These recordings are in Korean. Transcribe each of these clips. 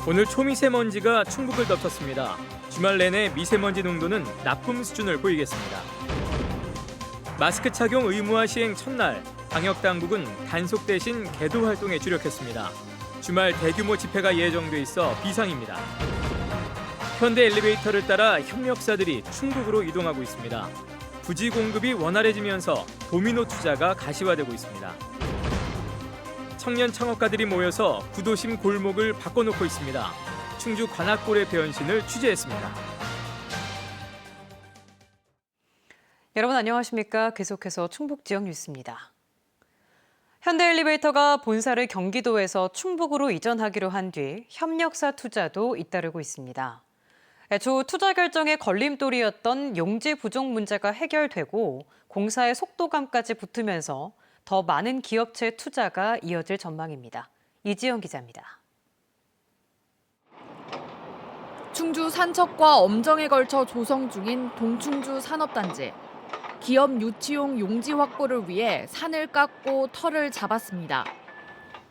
오늘 초미세먼지가 충북을 덮쳤습니다. 주말 내내 미세먼지 농도는 나쁨 수준을 보이겠습니다. 마스크 착용 의무화 시행 첫날, 방역당국은 단속 대신 계도 활동에 주력했습니다. 주말 대규모 집회가 예정돼 있어 비상입니다. 현대 엘리베이터를 따라 협력사들이 충북으로 이동하고 있습니다. 부지 공급이 원활해지면서 도미노 투자가 가시화되고 있습니다. 청년 창업가들이 모여서 구도심 골목을 바꿔놓고 있습니다. 충주 관악골의 변신을 취재했습니다. 여러분 안녕하십니까? 계속해서 충북 지역 뉴스입니다. 현대엘리베이터가 본사를 경기도에서 충북으로 이전하기로 한 뒤 협력사 투자도 잇따르고 있습니다. 애초 투자 결정에 걸림돌이었던 용지 부족 문제가 해결되고 공사의 속도감까지 붙으면서 더 많은 기업체 투자가 이어질 전망입니다. 이지영 기자입니다. 충주 산척과 엄정에 걸쳐 조성 중인 동충주 산업단지. 기업 유치용 용지 확보를 위해 산을 깎고 터를 잡았습니다.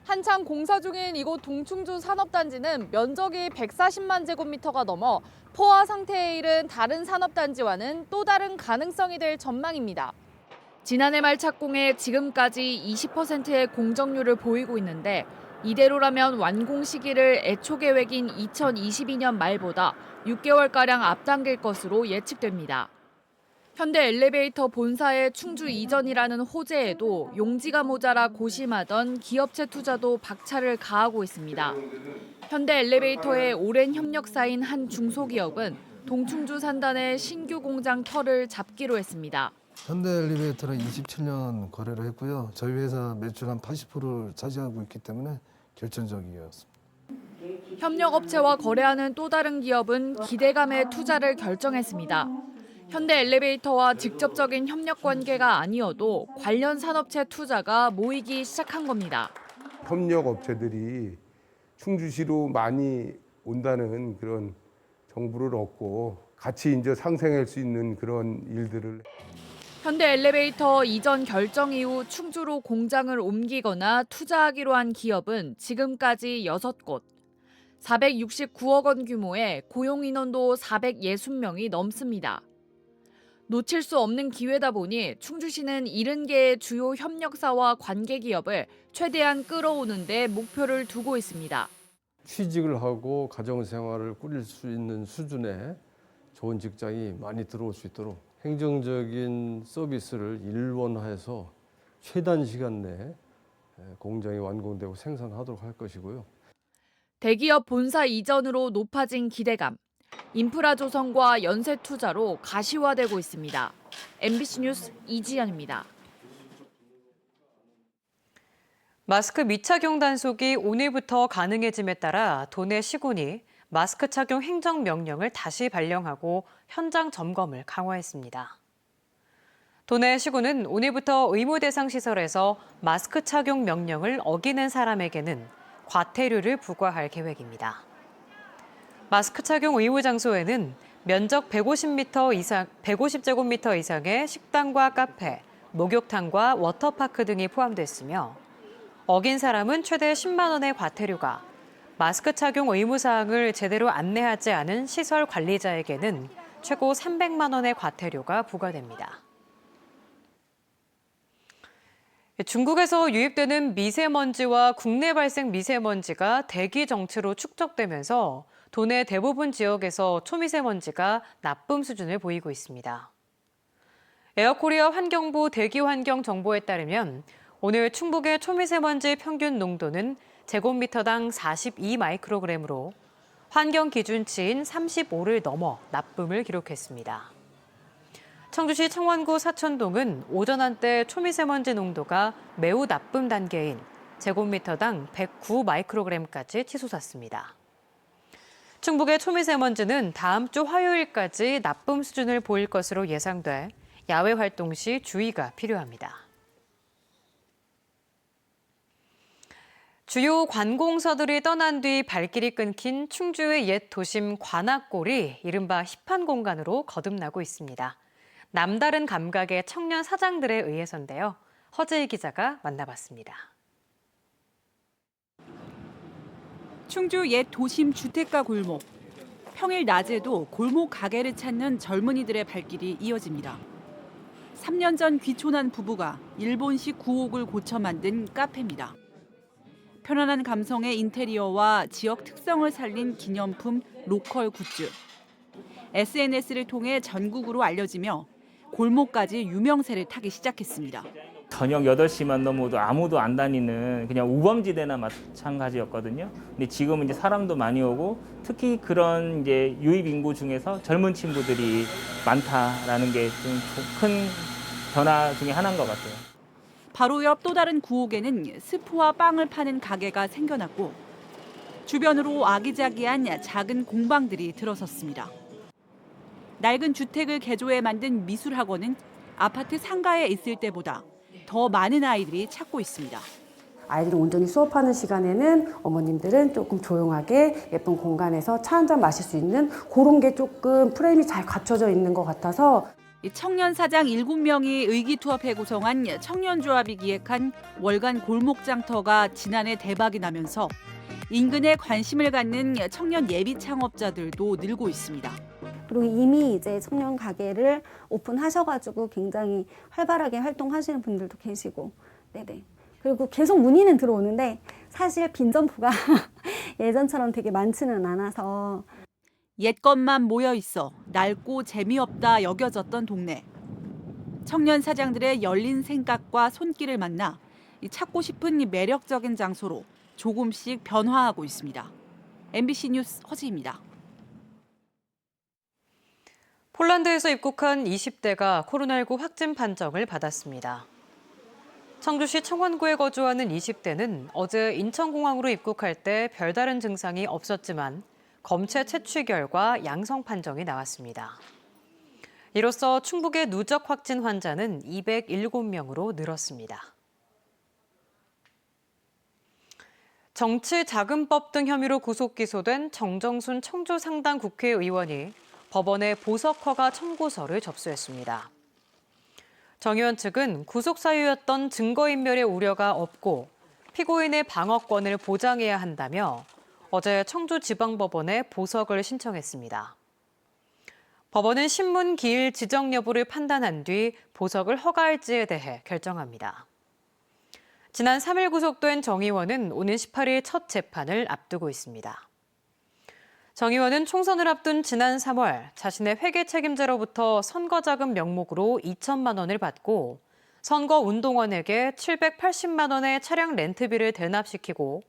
한창 공사 중인 이곳 동충주 산업단지는 면적이 140만 제곱미터가 넘어 포화 상태에 이른 다른 산업단지와는 또 다른 가능성이 될 전망입니다. 지난해 말 착공해 지금까지 20%의 공정률을 보이고 있는데 이대로라면 완공 시기를 애초 계획인 2022년 말보다 6개월가량 앞당길 것으로 예측됩니다. 현대 엘리베이터 본사의 충주 이전이라는 호재에도 용지가 모자라 고심하던 기업체 투자도 박차를 가하고 있습니다. 현대 엘리베이터의 오랜 협력사인 한 중소기업은 동충주 산단의 신규 공장 터를 잡기로 했습니다. 현대 엘리베이터는 27년 거래를 했고요. 저희 회사 매출 한 80%를 차지하고 있기 때문에 결정적이었습니다. 협력업체와 거래하는 또 다른 기업은 기대감에 투자를 결정했습니다. 현대 엘리베이터와 직접적인 협력 관계가 아니어도 관련 산업체 투자가 모이기 시작한 겁니다. 협력업체들이 충주시로 많이 온다는 그런 정보를 얻고 같이 이제 상생할 수 있는 그런 일들을. 현대 엘리베이터 이전 결정 이후 충주로 공장을 옮기거나 투자하기로 한 기업은 지금까지 6곳, 469억 원 규모의 고용 인원도 460명이 넘습니다. 놓칠 수 없는 기회다 보니 충주시는 70개의 주요 협력사와 관계기업을 최대한 끌어오는 데 목표를 두고 있습니다. 취직을 하고 가정생활을 꾸릴 수 있는 수준의 좋은 직장이 많이 들어올 수 있도록 행정적인 서비스를 일원화해서 최단 시간 내에 공장이 완공되고 생산하도록 할 것이고요. 대기업 본사 이전으로 높아진 기대감, 인프라 조성과 연쇄 투자로 가시화되고 있습니다. MBC 뉴스 이지연입니다. 마스크 미착용 단속이 오늘부터 가능해짐에 따라 도내 시군이 마스크 착용 행정명령을 다시 발령하고 현장 점검을 강화했습니다. 도내 시군은 오늘부터 의무 대상 시설에서 마스크 착용 명령을 어기는 사람에게는 과태료를 부과할 계획입니다. 마스크 착용 의무 장소에는 면적 150제곱미터 이상의 식당과 카페, 목욕탕과 워터파크 등이 포함됐으며 어긴 사람은 최대 10만 원의 과태료가, 마스크 착용 의무 사항을 제대로 안내하지 않은 시설 관리자에게는 최고 300만 원의 과태료가 부과됩니다. 중국에서 유입되는 미세먼지와 국내 발생 미세먼지가 대기 정체로 축적되면서 도내 대부분 지역에서 초미세먼지가 나쁨 수준을 보이고 있습니다. 에어코리아 환경부 대기환경 정보에 따르면 오늘 충북의 초미세먼지 평균 농도는 제곱미터당 42 마이크로그램으로 환경 기준치인 35를 넘어 나쁨을 기록했습니다. 청주시 청원구 사천동은 오전 한때 초미세먼지 농도가 매우 나쁨 단계인 제곱미터당 109 마이크로그램까지 치솟았습니다. 충북의 초미세먼지는 다음 주 화요일까지 나쁨 수준을 보일 것으로 예상돼 야외 활동 시 주의가 필요합니다. 주요 관공서들이 떠난 뒤 발길이 끊긴 충주의 옛 도심 관악골이 이른바 힙한 공간으로 거듭나고 있습니다. 남다른 감각의 청년 사장들에 의해서인데요. 허재희 기자가 만나봤습니다. 충주 옛 도심 주택가 골목. 평일 낮에도 골목 가게를 찾는 젊은이들의 발길이 이어집니다. 3년 전 귀촌한 부부가 일본식 구옥을 고쳐 만든 카페입니다. 편안한 감성의 인테리어와 지역 특성을 살린 기념품 로컬 굿즈. SNS를 통해 전국으로 알려지며 골목까지 유명세를 타기 시작했습니다. 저녁 8시만 넘어도 아무도 안 다니는 그냥 우범지대나 마찬가지였거든요. 근데 지금은 이제 사람도 많이 오고 특히 그런 이제 유입 인구 중에서 젊은 친구들이 많다라는 게 좀 큰 변화 중에 하나인 것 같아요. 바로 옆 또 다른 구옥에는 스프와 빵을 파는 가게가 생겨났고 주변으로 아기자기한 작은 공방들이 들어섰습니다. 낡은 주택을 개조해 만든 미술학원은 아파트 상가에 있을 때보다 더 많은 아이들이 찾고 있습니다. 아이들이 온전히 수업하는 시간에는 어머님들은 조금 조용하게 예쁜 공간에서 차 한잔 마실 수 있는 그런 게 조금 프레임이 잘 갖춰져 있는 것 같아서 청년 사장 7명이 의기투합해 구성한 청년조합이 기획한 월간 골목장터가 지난해 대박이 나면서 인근에 관심을 갖는 청년 예비 창업자들도 늘고 있습니다. 그리고 이미 이제 청년 가게를 오픈하셔가지고 굉장히 활발하게 활동하시는 분들도 계시고, 네네. 그리고 계속 문의는 들어오는데 사실 빈점포가 예전처럼 되게 많지는 않아서 옛것만 모여 있어 낡고 재미없다 여겨졌던 동네. 청년 사장들의 열린 생각과 손길을 만나 찾고 싶은 매력적인 장소로 조금씩 변화하고 있습니다. MBC 뉴스 허지입니다. 폴란드에서 입국한 20대가 코로나19 확진 판정을 받았습니다. 청주시 청원구에 거주하는 20대는 어제 인천공항으로 입국할 때 별다른 증상이 없었지만 검체 채취 결과 양성 판정이 나왔습니다. 이로써 충북의 누적 확진 환자는 207명으로 늘었습니다. 정치자금법 등 혐의로 구속 기소된 정정순 청주 상당 국회의원이 법원에 보석 허가 청구서를 접수했습니다. 정 의원 측은 구속 사유였던 증거인멸의 우려가 없고 피고인의 방어권을 보장해야 한다며 어제 청주지방법원에 보석을 신청했습니다. 법원은 신문 기일 지정 여부를 판단한 뒤 보석을 허가할지에 대해 결정합니다. 지난 3일 구속된 정 의원은 오는 18일 첫 재판을 앞두고 있습니다. 정 의원은 총선을 앞둔 지난 3월 자신의 회계 책임자로부터 선거자금 명목으로 2천만 원을 받고 선거운동원에게 780만 원의 차량 렌트비를 대납시키고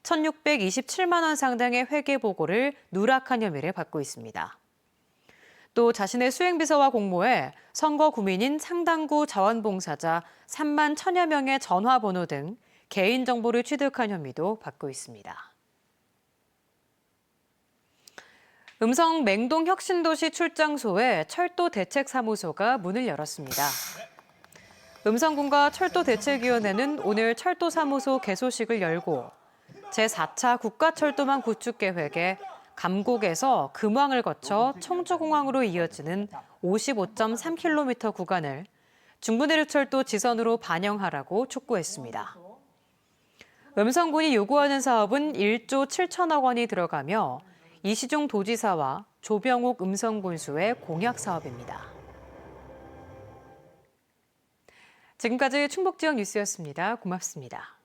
1,627만 원 상당의 회계보고를 누락한 혐의를 받고 있습니다. 또 자신의 수행비서와 공모해 선거 구민인 상당구 자원봉사자 3만 1,000여 명의 전화번호 등 개인정보를 취득한 혐의도 받고 있습니다. 음성 맹동혁신도시 출장소에 철도대책사무소가 문을 열었습니다. 음성군과 철도대책위원회는 오늘 철도사무소 개소식을 열고 제4차 국가철도망 구축 계획에 감곡에서 금왕을 거쳐 청주공항으로 이어지는 55.3km 구간을 중부내륙철도 지선으로 반영하라고 촉구했습니다. 음성군이 요구하는 사업은 1조 7천억 원이 들어가며 이시중 도지사와 조병욱 음성군수의 공약 사업입니다. 지금까지 충북지역 뉴스였습니다. 고맙습니다.